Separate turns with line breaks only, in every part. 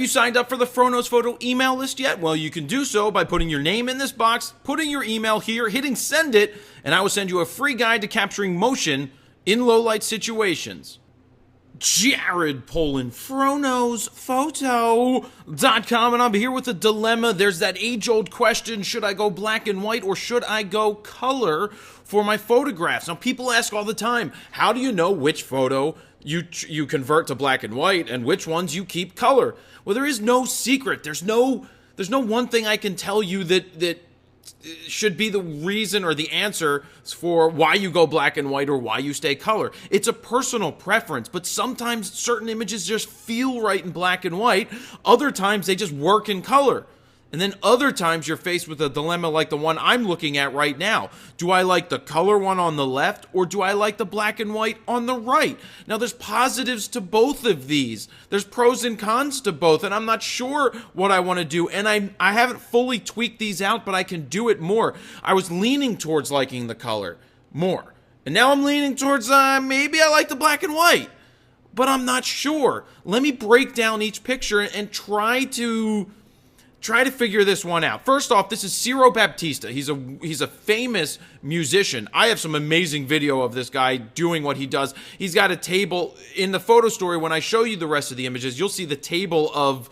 Have you signed up for the Fronos Photo email list yet? Well, you can do so by putting your name in this box, putting your email here, hitting send it, and I will send you a free guide to capturing motion in low-light situations. Jared Polin, FronosPhoto.com, and I'm here with a dilemma. There's that age-old question, should I go black and white or should I go color for my photographs? Now, people ask all the time, how do you know which photo you convert to black and white and which ones you keep color? Well, there is no secret. There's no one thing I can tell you that should be the reason or the answer for why you go black and white or why you stay color. It's a personal preference, but sometimes certain images just feel right in black and white. Other times they just work in color. And then other times you're faced with a dilemma like the one I'm looking at right now. Do I like the color one on the left or do I like the black and white on the right? Now there's positives to both of these. There's pros and cons to both, and I'm not sure what I want to do. And I haven't fully tweaked these out, but I can do it more. I was leaning towards liking the color more. And now I'm leaning towards maybe I like the black and white. But I'm not sure. Let me break down each picture and try to figure this one out. First off, this is Ciro Baptista. He's a famous musician. I have some amazing video of this guy doing what he does. He's got a table in the photo story. When I show you the rest of the images, you'll see the table of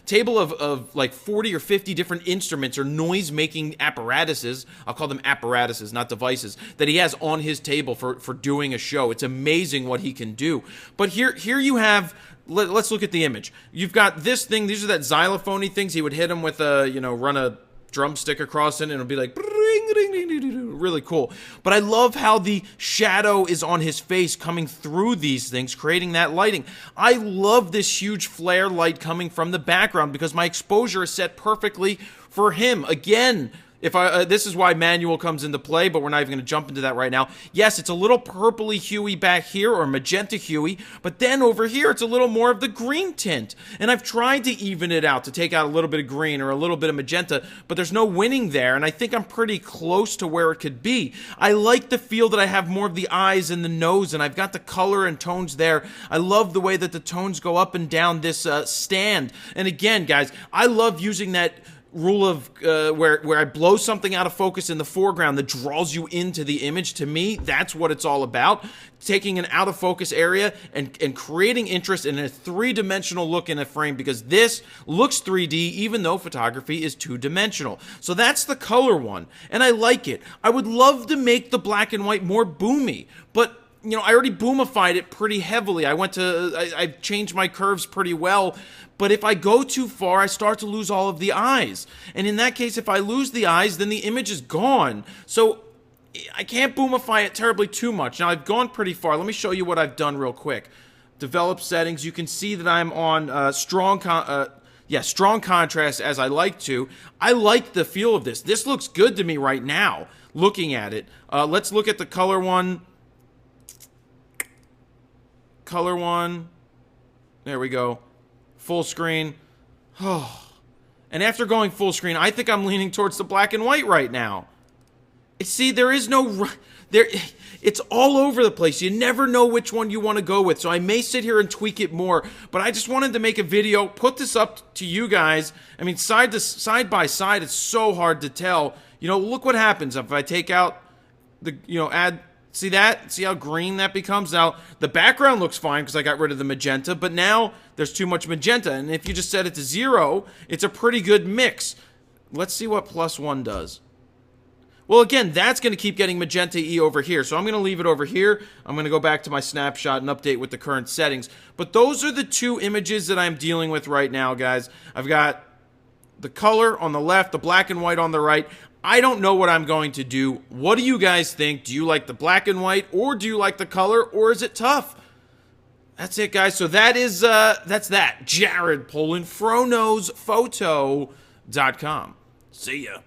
table of like 40 or 50 different instruments or noise-making apparatuses. I'll call them apparatuses, not devices, that he has on his table for doing a show. It's amazing what he can do. But here you have. Let's look at the image. You've got this thing. These are that xylophone-y things. He would hit them with run a drumstick across it, and it'll be like, really cool. But I love how the shadow is on his face coming through these things, creating that lighting. I love this huge flare light coming from the background because my exposure is set perfectly for him. Again, this is why manual comes into play, but we're not even going to jump into that right now. Yes, it's a little purpley huey back here, or magenta huey, but then over here it's a little more of the green tint. And I've tried to even it out, to take out a little bit of green or a little bit of magenta, but there's no winning there, and I think I'm pretty close to where it could be. I like the feel that I have more of the eyes and the nose, and I've got the color and tones there. I love the way that the tones go up and down this stand. And again, guys, I love using that rule of where I blow something out of focus in the foreground that draws you into the image. To me, that's what it's all about. Taking an out of focus area and creating interest in a three-dimensional look in a frame, because this looks 3D even though photography is two-dimensional. So that's the color one, and I like it. I would love to make the black and white more boomy, but I already boomified it pretty heavily. I've changed my curves pretty well. But if I go too far, I start to lose all of the eyes. And in that case, if I lose the eyes, then the image is gone. So I can't boomify it terribly too much. Now, I've gone pretty far. Let me show you what I've done real quick. Develop settings. You can see that I'm on strong contrast, as I like to. I like the feel of this. This looks good to me right now, looking at it. Let's look at the color one. Color one. There we go. Full screen. Oh. And after going full screen, I think I'm leaning towards the black and white right now. See, there is no... It's all over the place. You never know which one you want to go with. So I may sit here and tweak it more. But I just wanted to make a video, put this up to you guys. I mean, side by side, it's so hard to tell. Look what happens if I take out the, add... See that? See how green that becomes? Now, the background looks fine because I got rid of the magenta, but now there's too much magenta. And if you just set it to 0, it's a pretty good mix. Let's see what +1 does. Well, again, that's going to keep getting magenta-y over here. So I'm going to leave it over here. I'm going to go back to my snapshot and update with the current settings. But those are the two images that I'm dealing with right now, guys. I've got the color on the left, the black and white on the right. I don't know what I'm going to do. What do you guys think? Do you like the black and white, or do you like the color, or is it tough? That's it, guys. So that's that. Jared Polin, FronosPhoto.com. See ya.